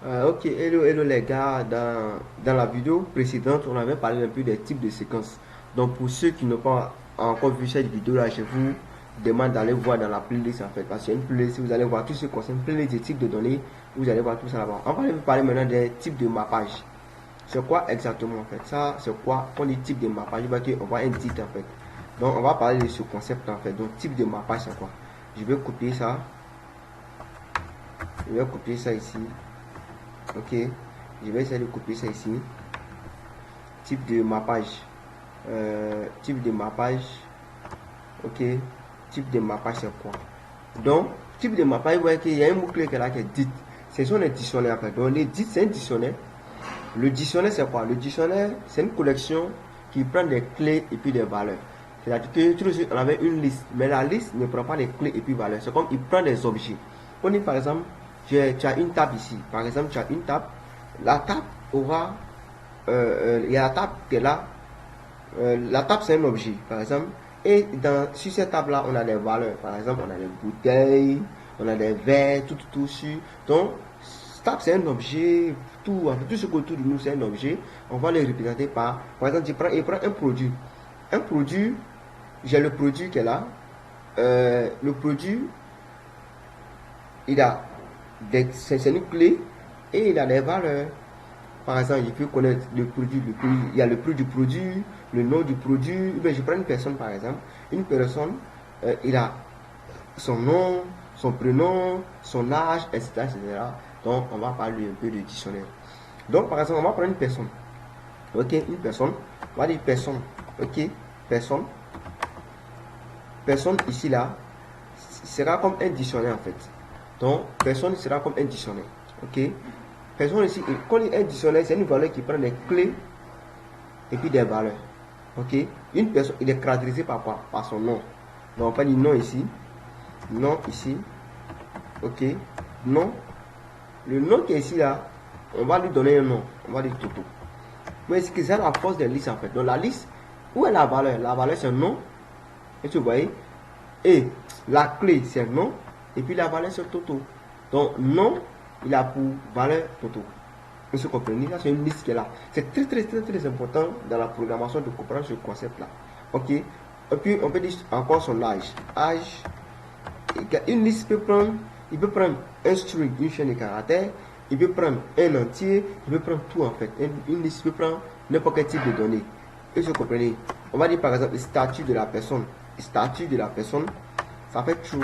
Ok, hello les gars, dans la vidéo précédente, on avait parlé un peu des types de séquences. Donc pour ceux qui n'ont pas encore vu cette vidéo là, je vous demande d'aller voir dans la playlist en fait. Parce qu'il y a une playlist, vous allez voir tout ce qui concerne playlist des types de données, vous allez voir tout ça là-bas. On va parler maintenant des types de mappage. C'est quoi exactement en fait? Ça, c'est quoi? On dit type de mappage, on voit un titre en fait. Donc on va parler de ce concept en fait. Donc type de mappage, c'est quoi? Je vais copier ça. Je vais copier ça ici. Ok, je vais essayer de copier ça ici. Type de mappage. Type de mappage. Ok, type de mappage c'est quoi? Donc, type de mappage, vous voyez qu'il y a un mot-clé qui est là qui est dit. C'est son dictionnaire après. Donc, les dit, c'est un dictionnaire. Le dictionnaire, c'est quoi? Le dictionnaire, c'est une collection qui prend des clés et puis des valeurs. C'est-à-dire que toujours on avait une liste, mais la liste ne prend pas les clés et puis valeurs. C'est comme il prend des objets. On dit par exemple, tu as une table ici. Par exemple, tu as une table. La table aura, il y a la table qui est là. La table, c'est un objet, par exemple. Et sur cette table-là, on a des valeurs. Par exemple, on a des bouteilles, on a des verres, tout sur. Donc, cette table, c'est un objet. Tout ce qu'autour de nous, c'est un objet. On va le représenter par exemple, il prend un produit. Un produit, j'ai le produit qui est là. Le produit, il a c'est une clé et il a des valeurs. Par exemple, il peut connaître le produit, il y a le prix du produit, le nom du produit. Ben, je prends une personne par exemple. Une personne, il a son nom, son prénom, son âge, etc., etc. Donc, on va parler un peu de dictionnaire. Donc, par exemple, on va prendre une personne. Ok, une personne. On va dire personne. Ok, personne. Personne ici, là, sera comme un dictionnaire en fait. Donc, personne sera comme un dictionnaire. Ok, personne ici, quand il y a un dictionnaire, c'est une valeur qui prend des clés et puis des valeurs. Ok, une personne, il est caractérisé par quoi? Par son nom. Donc, on va dire nom ici, nom ici. Ok, nom. Le nom qui est ici là, on va lui donner un nom. On va dire Toto. Mais c'est que c'est la force des listes en fait. Donc, la liste, où est la valeur? La valeur, c'est un nom. Et tu vois, et la clé, c'est un nom. Et puis la valeur, c'est Toto. Donc, nom, il a pour valeur Toto. Vous se comprenez? Là, c'est une liste qui est là. C'est très important dans la programmation de comprendre ce concept-là. Ok? Et puis, on peut dire encore son âge. Âge, une liste peut prendre, il peut prendre un string, une chaîne de caractères, il peut prendre un entier, il peut prendre tout en fait. Une liste peut prendre n'importe quel type de données. Et vous comprenez? On va dire par exemple le statut de la personne. Le statut de la personne, ça fait true.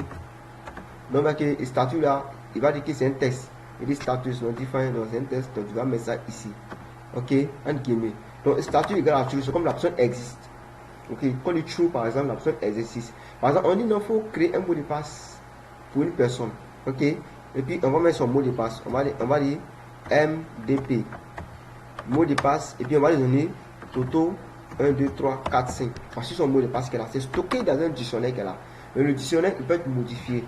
Donc, le statut là, il va dire que c'est un texte. Il dit status non defined, donc c'est un texte, donc tu vas mettre ça ici. Ok, entre guillemets. Donc, statut égale à true, c'est comme la personne existe. Ok, quand il dit true, par exemple, la personne existe. Par exemple, on dit non, il faut créer un mot de passe pour une personne. Ok, et puis on va mettre son mot de passe. On va dire MDP. Mot de passe, et puis on va lui donner Toto 1, 2, 3, 4, 5. Voici son mot de passe qu'elle a. C'est stocké dans un dictionnaire qu'elle a. Mais le dictionnaire, il peut être modifié.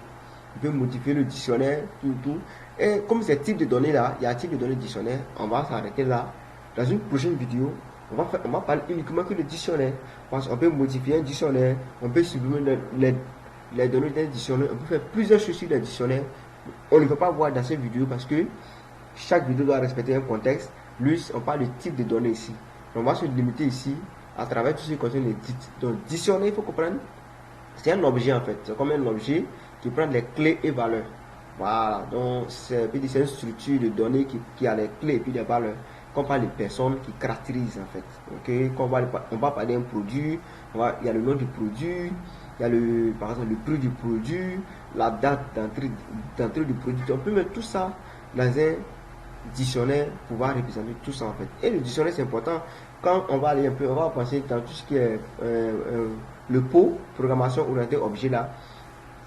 Il peut modifier le dictionnaire, tout. Et comme ces types de données là, il y a un type de données dictionnaire, on va s'arrêter là. Dans une prochaine vidéo, on va parler uniquement que le dictionnaire. Parce qu'on peut modifier un dictionnaire, on peut supprimer les données d'un dictionnaire, on peut faire plusieurs choses sur le dictionnaire. On ne peut pas voir dans cette vidéo parce que chaque vidéo doit respecter un contexte. Lui, on parle de type de données ici. On va se limiter ici à travers tout ce qui concerne les titres. Donc, dictionnaire, il faut comprendre, c'est un objet en fait. C'est comme un objet qui prend les clés et valeurs. Voilà, donc c'est une structure de données qui a les clés et puis les valeurs. Qu'on parle de personnes qui caractérisent en fait. Ok, on va parler d'un produit, il y a le nom du produit, il y a par exemple le prix du produit, la date d'entrée du produit. On peut mettre tout ça dans un dictionnaire pour pouvoir représenter tout ça en fait. Et le dictionnaire c'est important. Quand on va aller un peu, on va penser dans tout ce qui est le pot, programmation orientée objet là.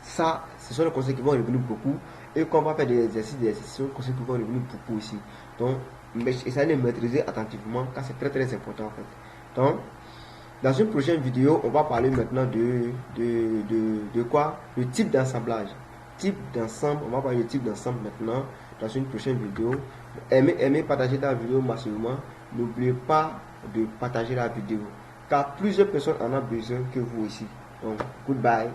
Ça, ce sont les conseils qui vont revenir beaucoup. Et quand on va faire des exercices, ce sont les conseils qui vont revenir beaucoup aussi. Donc, essayez de maîtriser attentivement car c'est très important en fait. Donc, dans une prochaine vidéo, on va parler maintenant de quoi? Le type d'assemblage. Type d'ensemble, on va parler de type d'ensemble maintenant dans une prochaine vidéo. Aimez partager la vidéo massivement. N'oubliez pas de partager la vidéo car plusieurs personnes en ont besoin que vous ici. Donc, goodbye.